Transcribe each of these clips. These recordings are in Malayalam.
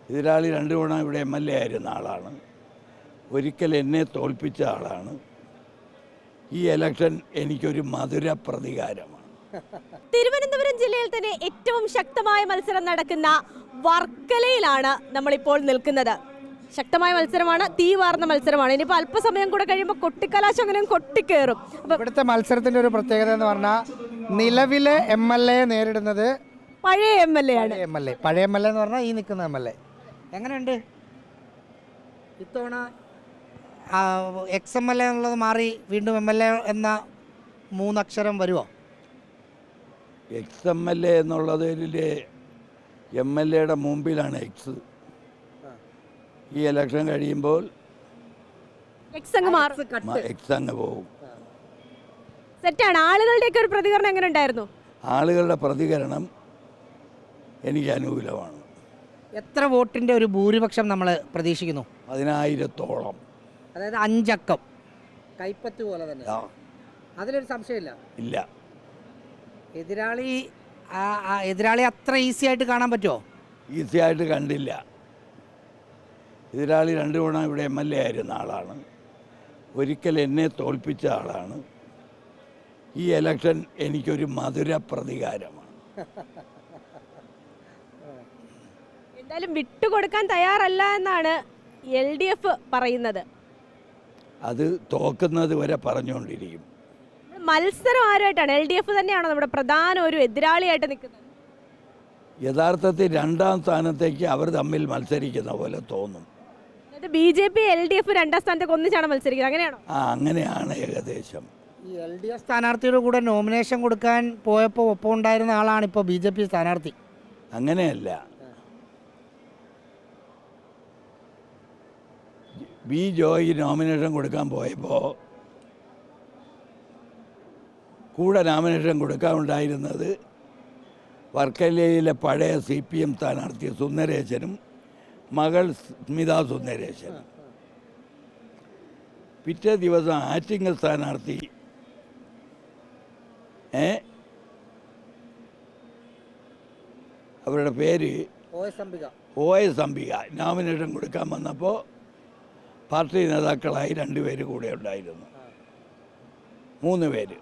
എതിരാളി 2 തവണ ഇവിടെ MLA ആയിരുന്ന ആളാണ്. ഒരിക്കൽ എന്നെ തോൽപ്പിച്ച ആളാണ്. ഈ ഇലക്ഷൻ എനിക്കൊരു മധുര പ്രതികാരമാണ്. തിരുവനന്തപുരം ജില്ലയിൽ തന്നെ ഏറ്റവും ശക്തമായ മത്സരം നടക്കുന്ന വർക്കലയിലാണ് നമ്മളിപ്പോൾ നിൽക്കുന്നത്. ശക്തമായ മത്സരമാണ്, തീ വാർന്ന മത്സരമാണ്. ഇനിയിപ്പോൾ അല്പസമയം കൂടെ കഴിയുമ്പോൾ കൊട്ടിക്കലാശം അങ്ങനെ കൊട്ടിക്കേറും. ഇവിടുത്തെ മത്സരത്തിന്റെ ഒരു പ്രത്യേകത എന്ന് പറഞ്ഞാൽ നിലവിലെ MLA നേരിടുന്നത് പഴയ MLA ആണ്. പഴയ MLA എന്ന് പറഞ്ഞാൽ ഈ നിൽക്കുന്ന MLA. എങ്ങനെയുണ്ട് ഇത്തവണ? XMLA എന്നുള്ളത് മാറി വീണ്ടും MLA എന്ന 3 അക്ഷരം വരുമോ? XMLA എന്നുള്ളതിലെ MLAയുടെ മുമ്പിലാണ് X. ഈ ഇലക്ഷൻ കഴിയുമ്പോൾ X അങ്ങ് പോകും. സെറ്റാണ്. ആളുകളുടെയൊക്കെ ഒരു പ്രതികരണം എങ്ങനെ ഉണ്ടായിരുന്നു? ആളുകളുടെ പ്രതികരണം എനിക്ക് അനുകൂലമാണ്. എത്ര വോട്ടിൻ്റെ ഒരു ഭൂരിപക്ഷം നമ്മൾ പ്രതീക്ഷിക്കുന്നു? 10,000-ഓളം. അതായത് 5 അക്കം കൈപ്പറ്റ് പോലെ തന്നെ. അതിലൊരു സംശയമില്ല. ഇല്ല. എതിരാളി അത്ര ഈസി ആയിട്ട് കാണാൻ പറ്റുമോ? ഈസി ആയിട്ട് കണ്ടില്ല. എതിരാളി 2 തവണ ഇവിടെ MLA ആയിരുന്ന ആളാണ്. ഒരിക്കൽ എന്നെ തോൽപ്പിച്ച ആളാണ്. ഈ ഇലക്ഷൻ എനിക്കൊരു മധുര പ്രതികാരമാണ്. എന്തായാലും വിട്ടുകൊടുക്കാൻ തയ്യാറല്ല എന്നാണ് LDF പറയുന്നത്. അത് തോക്കുന്നത് വരെ പറഞ്ഞുകൊണ്ടിരിക്കും. മത്സരം ആരുമായിട്ടാണ്? LDF തന്നെയാണോ നമ്മുടെ പ്രധാന ഒരു എതിരാളിയായിട്ട് നിൽക്കുന്നത്? യഥാർത്ഥത്തിൽ 2ാം സ്ഥാനത്തേക്ക് അവർ തമ്മിൽ മത്സരിക്കുന്ന പോലെ തോന്നും. BJP LDF 2ാം സ്ഥാനത്തേക്ക് ഒന്നിച്ചാണ് മത്സരിക്കുന്നത്, അങ്ങനെയാണോ? അങ്ങനെയാണ് ഏകദേശം. ഈ LDF സ്ഥാനാർത്ഥിയുടെ കൂടെ നോമിനേഷൻ കൊടുക്കാൻ പോയപ്പോൾ ഒപ്പം ഉണ്ടായിരുന്ന ആളാണ് ഇപ്പോൾ BJP സ്ഥാനാർത്ഥി. അങ്ങനെയല്ല. ജോയി നോമിനേഷൻ കൊടുക്കാൻ പോയപ്പോൾ കൂടെ നോമിനേഷൻ കൊടുക്കാനുണ്ടായിരുന്നത് വർക്കലയിലെ പഴയ CPM സ്ഥാനാർത്ഥി സുന്ദരേശനും മകൾ സ്മിതാ സുന്ദരേശനും. പിറ്റേ ദിവസം ആറ്റിങ്ങൽ സ്ഥാനാർത്ഥി അവരുടെ പേര് OS അംബിക നോമിനേഷൻ കൊടുക്കാൻ വന്നപ്പോൾ പാർട്ടി നേതാക്കളായി 2 പേര് കൂടെ ഉണ്ടായിരുന്നു. 3 പേര്.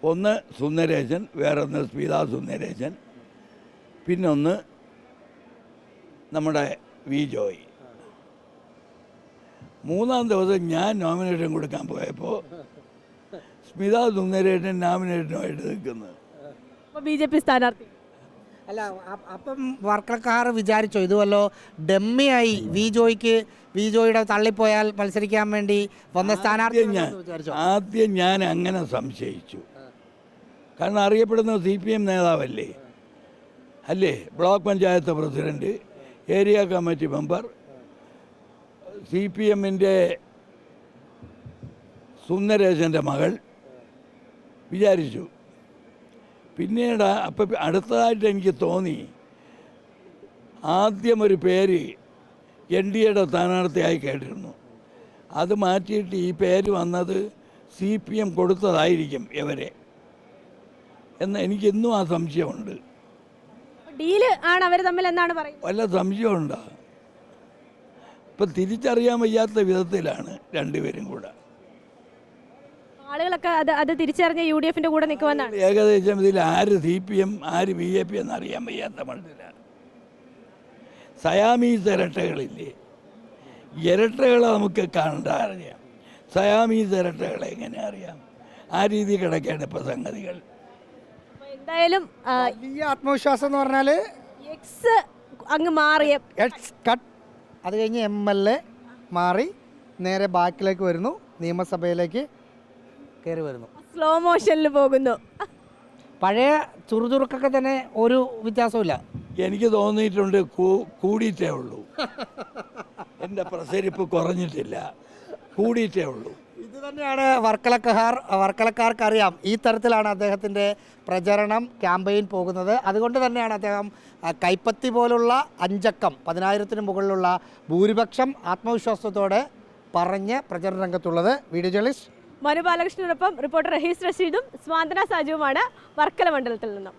ഒന്ന് സുന്ദരേശൻ, വേറൊന്ന് സ്മിതാ സുന്ദരേശൻ, പിന്നൊന്ന് നമ്മുടെ ജോയി. 3ാം ദിവസം ഞാൻ നോമിനേഷൻ കൊടുക്കാൻ പോയപ്പോൾ സ്മിതാ സുന്ദരേശൻ നോമിനേഷനുമായിട്ട് നിൽക്കുന്നത്. BJP സ്ഥാനാർത്ഥി അല്ല, അപ്പം വർക്കലക്കാർ വിചാരിച്ചോ ഇതുവല്ലോ ഡമ്മിയായി ജോയിയുടെ തള്ളിപ്പോയാൽ മത്സരിക്കാൻ വേണ്ടി വന്ന സ്ഥാനാർത്ഥി? ആദ്യം ഞാൻ അങ്ങനെ സംശയിച്ചു. കാരണം അറിയപ്പെടുന്ന CPM നേതാവല്ലേ, അല്ലേ? Block panchayat president, area committee member, CPMൻ്റെ സുന്ദരേശൻ്റെ മകൾ വിചാരിച്ചു. പിന്നീട് അപ്പം അടുത്തതായിട്ട് എനിക്ക് തോന്നി, ആദ്യം ഒരു പേര് NDAയുടെ സ്ഥാനാർത്ഥിയായി കേട്ടിരുന്നു. അത് മാറ്റിയിട്ട് ഈ പേര് വന്നത് CPM കൊടുത്തതായിരിക്കും ഇവരെ എന്ന് എനിക്കിന്നും ആ സംശയമുണ്ട്. ഡീല് ആണ് അവർ തമ്മിൽ എന്നാണ് പറയുന്നത്. വല്ല സംശയമുണ്ടോ? ഇപ്പം തിരിച്ചറിയാൻ വയ്യാത്ത വിധത്തിലാണ് 2 പേരും കൂടെ. ആളുകളൊക്കെ അത് തിരിച്ചറിഞ്ഞ UDFന്റെ കൂടെ നിൽക്കുമെന്നാണ്. ഏകദേശം ഇതിൽ ആര് CPM ആര് BJP എന്നറിയാൻ വയ്യാത്ത മണ്ണിലാണ്. സയാമീസ് ഇരട്ടകളില്ലേ, ഇരട്ടകളെ നമുക്ക് കണ്ടറിയാം. സയാമീസ് ഇരട്ടകളെ എങ്ങനെ അറിയാം? ആ രീതി കിടക്കുകയാണ് ഇപ്പം സംഗതികൾ. എന്തായാലും വലിയ ആത്മവിശ്വാസം എന്ന് പറഞ്ഞാൽ X അങ്ങ് മാറിയ അത് കഴിഞ്ഞ് MLA മാറി നേരെ ബാക്കിലേക്ക് വരുന്നു, നിയമസഭയിലേക്ക് കയറി വരുന്നു, സ്ലോ മോഷനിൽ പോകുന്നു. പഴയ ചുറുചുറുക്കൊക്കെ തന്നെ ഒരു വ്യത്യാസമില്ല. എനിക്ക് തോന്നിയിട്ടുണ്ട് കൂടിയിട്ടേ ഉള്ളൂ. എൻ്റെ പ്രസരിപ്പ് കുറഞ്ഞിട്ടില്ല, കൂടിയിട്ടേ ഉള്ളൂ. ഇത് തന്നെയാണ് വർക്കലക്കാർക്ക് അറിയാം. ഈ തരത്തിലാണ് അദ്ദേഹത്തിൻ്റെ പ്രചരണം ക്യാമ്പയിൻ പോകുന്നത്. അതുകൊണ്ട് തന്നെയാണ് അദ്ദേഹം കൈപ്പത്തി പോലുള്ള 5 അക്കം 10,000-ന് മുകളിലുള്ള ഭൂരിപക്ഷം ആത്മവിശ്വാസത്തോടെ പറഞ്ഞ് പ്രചരണ രംഗത്തുള്ളത്. വീഡിയോ ജേർണലിസ്റ്റ് മനു ബാലകൃഷ്ണനൊപ്പം റിപ്പോർട്ടർ റഹീസ് റഷീദും സ്വാന്തന സാജുവുമാണ് വർക്കല മണ്ഡലത്തിൽ നിന്നും.